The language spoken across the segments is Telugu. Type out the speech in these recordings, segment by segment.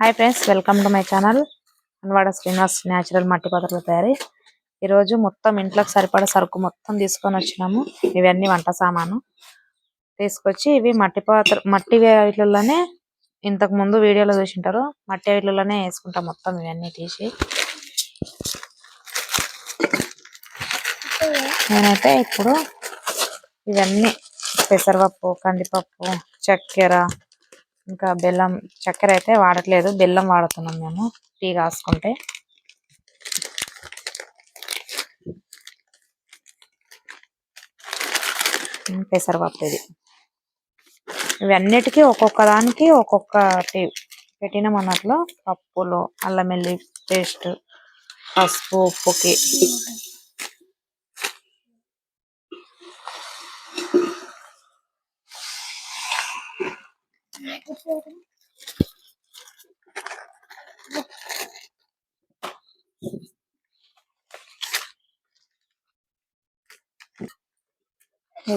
Hi friends, welcome to my channel Anwada Srinivas natural మట్టి పాత్రల తయారీ. ఈరోజు మొత్తం ఇంట్లోకి సరిపడా సరుకు మొత్తం తీసుకొని వచ్చినాము. ఇవన్నీ వంట సామాను తీసుకొచ్చి ఇవి మట్టి వీటిలోనే ఇంతకు ముందు వీడియోలో చూసింటారు. మట్టి వీటిలోనే వేసుకుంటాం. మొత్తం ఇవన్నీ తీసి నేనైతే ఇప్పుడు ఇవన్నీ పెసరపప్పు, కందిపప్పు, చక్కెర, ఇంకా బెల్లం. చక్కెర అయితే వాడట్లేదు, బెల్లం వాడుతున్నాం మేము టీ కాసుకుంటే. పెసరపప్పు ఇవన్నిటికీ ఒక్కొక్క దానికి ఒక్కొక్కటి పెట్టినాం అన్నట్లు. పప్పులో అల్లం వెల్లి పేస్ట్, పసుపు, ఉప్పుకి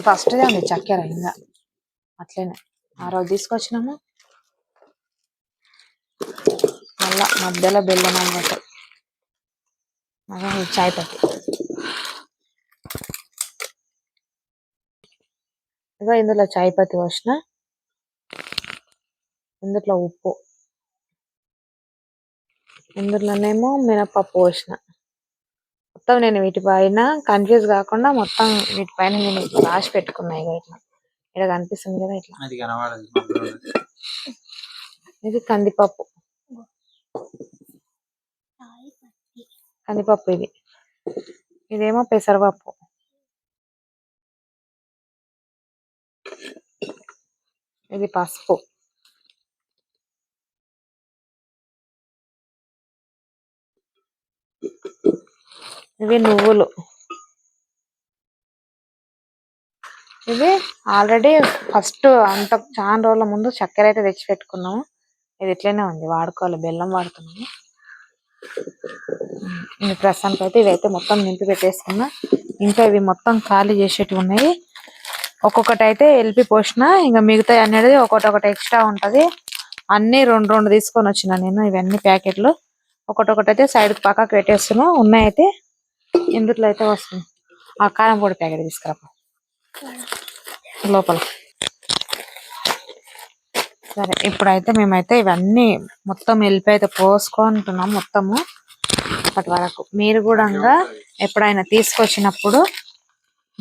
ఫస్ట్ ఉంది చక్కెర. ఇంకా అట్లనే ఆ రోజు తీసుకొచ్చినాము. మళ్ళా మధ్యలో బెల్లం అన్నట్టు. చాయ్ పత్తి ఇగో ఇందులో చాయ్ పత్తి పోసిన, ఇందులో ఉప్పు, ఇందులోనేమో మినపప్పు పోసిన. మొత్తం నేను వీటిపైన కన్ఫ్యూజ్ కాకుండా మొత్తం వీటిపైన నేను రాసి పెట్టుకున్నాయి. ఇట్లా ఇక్కడ కనిపిస్తుంది కదా, ఇట్లా. ఇది కందిపప్పు, కందిపప్పు. ఇదేమో పెసరపప్పు. ఇది పసుపు. ఇవి నువ్వులు. ఇది ఆల్రెడీ ఫస్ట్ అంత చాలా రోజుల ముందు చక్కెర అయితే తెచ్చి పెట్టుకున్నాము. ఇది ఇట్లనే ఉంది, వాడుకోవాలి. బెల్లం వాడుతున్నాము. ప్రస్తుతానికి అయితే ఇవైతే మొత్తం నింపి పెట్టేసుకున్నా. ఇంకా ఇవి మొత్తం ఖాళీ చేసేటివి ఉన్నాయి. ఒక్కొక్కటి అయితే ఎల్పి పోసిన, ఇంకా మిగతా అనేది ఒకటి ఎక్స్ట్రా ఉంటది. అన్ని రెండు తీసుకొని వచ్చిన నేను. ఇవన్నీ ప్యాకెట్లు ఒకటి అయితే సైడ్ పక్కకు పెట్టేస్తున్నా. ఉన్నాయితే ఇందులో అయితే వస్తుంది. ఆ కారం పొడి ప్యాకెట్ తీసుకురా లోపల. సరే, ఇప్పుడైతే మేమైతే ఇవన్నీ మొత్తం ఎల్పి అయితే పోసుకుంటున్నాం. మొత్తము అప్పటి వరకు మీరు కూడా ఎప్పుడైనా తీసుకొచ్చినప్పుడు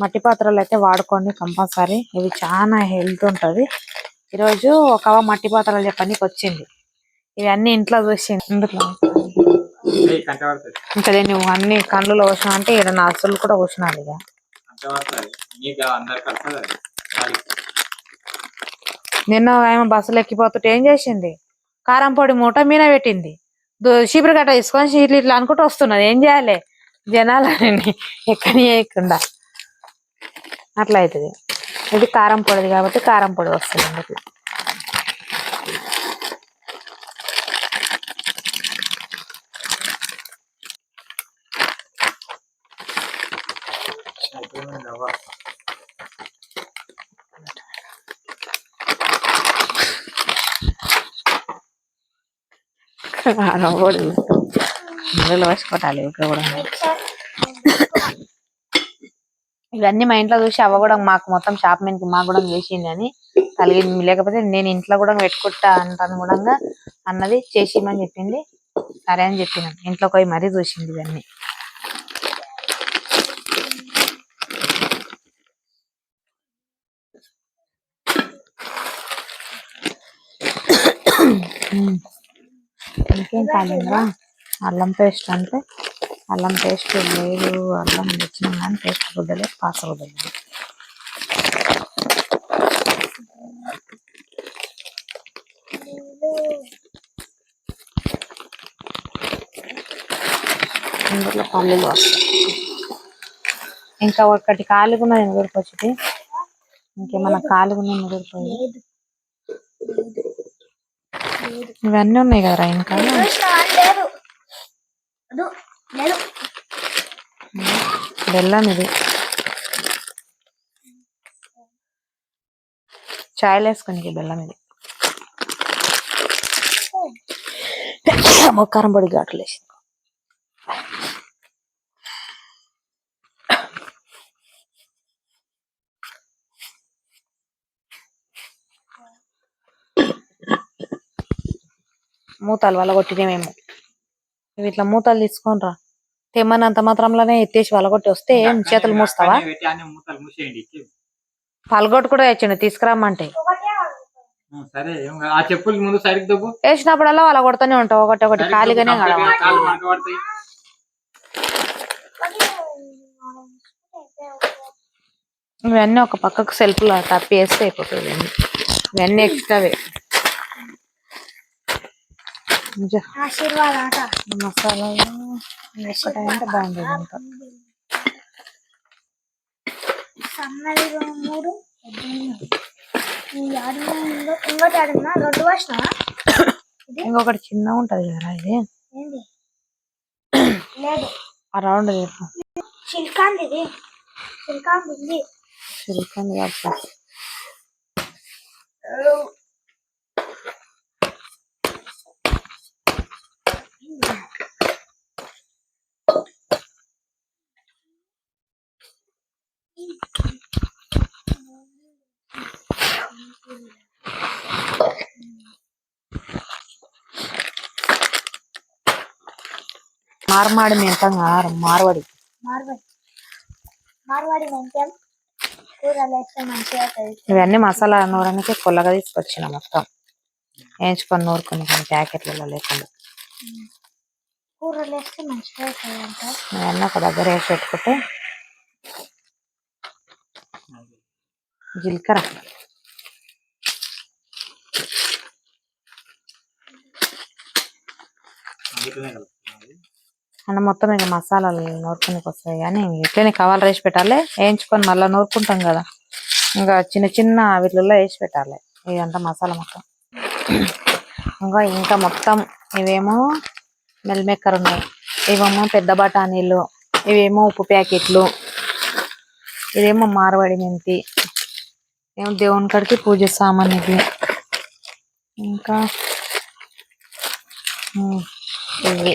మట్టి పాత్రలు అయితే వాడుకోండి కంపల్సరీ. ఇవి చాలా హెల్త్ ఉంటుంది. ఈరోజు ఒక మట్టి పాత్రలు చెప్పడానికి వచ్చింది. ఇవన్నీ ఇంట్లో చూసి ఇందులో ఇంకా నువ్వు అన్ని కళ్ళులో పోసినా అంటే ఇక్కడ నా అసలు కూడా పోసినాను. ఇక నిన్న ఏమో బస్సులు ఎక్కిపోతుంటే ఏం చేసింది, కారం పొడి మూట మీద పెట్టింది. చీపురు గట్ట తీసుకొని ఇట్లా అనుకుంటూ వస్తున్నది. ఏం చేయాలి, జనాలని ఎక్కనియకుండా అట్లా అవుతుంది. ఇది కారం పొడిది కాబట్టి కారం పొడి వస్తుంది అందుకు. కారం పొడి నీళ్ళు వేసుకోవాలి ఇక్కడ కూడా. ఇవన్నీ మా ఇంట్లో చూసి అవ్వ కూడా మాకు మొత్తం షాప్ మీదకి మాకు కూడా చేసింది అని కలిగింది. లేకపోతే నేను ఇంట్లో కూడా పెట్టుకుంటా అంటాను కూడా అన్నది. చేసిమని చెప్పింది, సరే అని చెప్పినాను. ఇంట్లో పోయి మరీ చూసింది ఇవన్నీ. ఇంకేం కాలేదా, అల్లం పేస్ట్ అంటే అల్లం పేస్ట్ లేదు. అల్లం తెచ్చినాం కానీ పేస్ట్ వద్దలేదు, పాస వద్దలేదు. ఇందులో పల్లీలు వస్తాయి. ఇంకా ఒకటి కాలుగున్న ఎదురుకొచ్చి ఇంకేమన్నా కాలుగున్న ఎదురుపోయి ఇవన్నీ ఉన్నాయి కదా ఇంకా. బెల్లం ఇది చాయ్లు వేసుకొని బెల్లం ఇది. కారం పొడి ఘాట్లు వేసింది. మూతలు వలగొట్టినేమేమో ఇవి ఇట్లా మూతలు తీసుకొని రా. తెమ్మనంత మాత్రంలోనే ఎత్తేసి వలగొట్టి వస్తే ఏం చేతులు మూస్తావా? పలగొట్టు కూడా తెచ్చిండు తీసుకురమ్మంటే. వేసినప్పుడల్లా వాళ్ళ కొడుతూనే ఉంటావు ఒకటి ఒకటి ఖాళీగానే కదా. ఇవన్నీ ఒక పక్కకు సెల్ఫ్ లో తప్పి వేస్తే అయిపోతుంది. ఇవన్నీ ఎక్స్ట్రావే. మసాలా ఒక్కటంటే బాగుండేది అంతా. ఇంకొకటి చిన్నగా ఉంటది కదా ఇది ఆ రౌండ్ సిల్కాంది మార్మాడి మెంతం మార్వాడి ఇవన్నీ మసాలా నూరనికి కొల్లగా తీసుకొచ్చిన మొత్తం వేయించుకొని నూరుకుని ప్యాకెట్లలో లేకుండా ఇవన్నీ ఒక దగ్గర వేసి పెట్టుకుంటే జీలకర్ర అంటే మొత్తం ఇక మసాలాలు నూరుకునికి వస్తాయి కానీ ఇట్లనే కవర్లు వేసి పెట్టాలి. వేయించుకొని మళ్ళీ నూరుకుంటాం కదా ఇంకా చిన్న చిన్న వీటిల్లో వేసి పెట్టాలి ఇదంతా మసాలా మొత్తం. ఇంకా మొత్తం ఇవేమో మెల్మేకర్ ఉన్నాయి, ఇవేమో పెద్ద బఠానీలు, ఇవేమో ఉప్పు ప్యాకెట్లు, ఇదేమో మార్వాడి మెంతి, ఏమో దేవుని కాడికి పూజ సామాన్ ఇది. ఇంకా ఇవి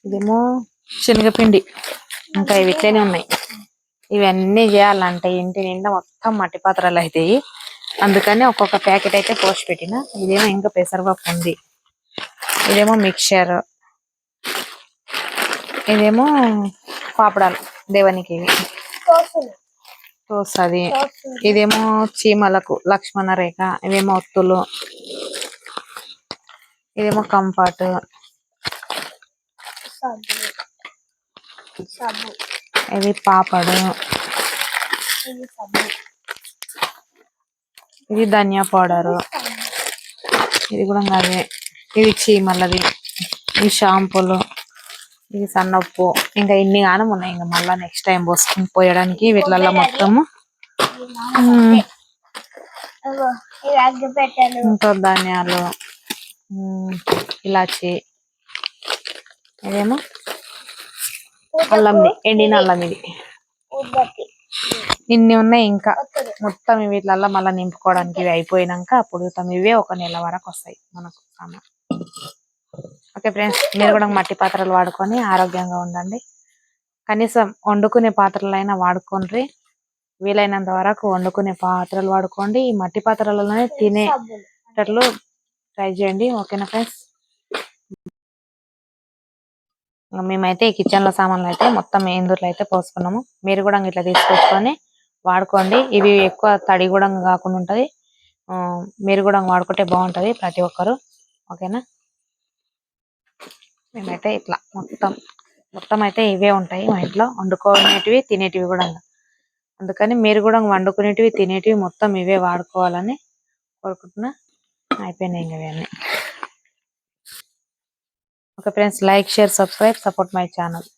ఇదేమో శనగపిండి. ఇంకా ఇవి ఇట్లనే ఉన్నాయి. ఇవన్నీ చేయాలంటే ఇంటి నిండా మొత్తం మట్టి పాత్రలు అవుతాయి. అందుకని ఒక్కొక్క ప్యాకెట్ అయితే పోసి పెట్టిన. ఇదేమో ఇంకా పెసరపప్పు ఉంది, ఇదేమో మిక్చర్, ఇదేమో పాపడాలు దేవునికి తోస్తుంది, ఇదేమో చీమలకు లక్ష్మణ రేఖ, ఇవేమో ఒత్తులు, ఇదేమో కంఫర్ట్, ఇది పాపడు, ఇది ధనియా పౌడరు, ఇది కూడా అదే, ఇది చీమలది, ఇది షాంపూలు, ఇది సన్నప్పు. ఇంకా ఇన్ని గానం ఉన్నాయి. ఇంకా మళ్ళా నెక్స్ట్ టైం పోసుకుని పోయడానికి వీటిలలో మొత్తము ఇంకా ధనియాలు, ఇలాచి, ఇదేమో అల్లం, ఎండిన అల్లం, ఇది ఇన్ని ఉన్నాయి. ఇంకా మొత్తం వీటిలల్లో మళ్ళీ నింపుకోవడానికి ఇవి అయిపోయినాక అప్పుడు ఇవే ఒక నెల వరకు వస్తాయి మనకు సామాన్. ఓకే ఫ్రెండ్స్, మీరు కూడా మట్టి పాత్రలు వాడుకొని ఆరోగ్యంగా ఉండండి. కనీసం వండుకునే పాత్రలైనా వాడుకోండి. వీలైనంత వరకు వండుకునే పాత్రలు వాడుకోండి. ఈ మట్టి పాత్రలలోనే తినేటట్లు ట్రై చేయండి. ఓకేనా ఫ్రెండ్స్? మేమైతే ఈ కిచెన్ లో సామాన్లు అయితే మొత్తం ఇందులో అయితే పోసుకున్నాము. మీరు కూడా ఇట్లా తీసుకొచ్చుకొని వాడుకోండి. ఇవి ఎక్కువ తడి కూడా కాకుండా ఉంటది. మీరు కూడా వాడుకుంటే బాగుంటది ప్రతి ఒక్కరు. ఓకేనా? మేమైతే ఇట్లా మొత్తం అయితే ఇవే ఉంటాయి మా ఇంట్లో, వండుకునేటివి తినేటివి కూడా. అందుకని మీరు కూడా వండుకునేటివి తినేటివి మొత్తం ఇవే వాడుకోవాలని కోరుకుంటున్నా. అయిపోయినాయి ఇంకా ఇవన్నీ. Okay friends, like, share, subscribe, support my channel.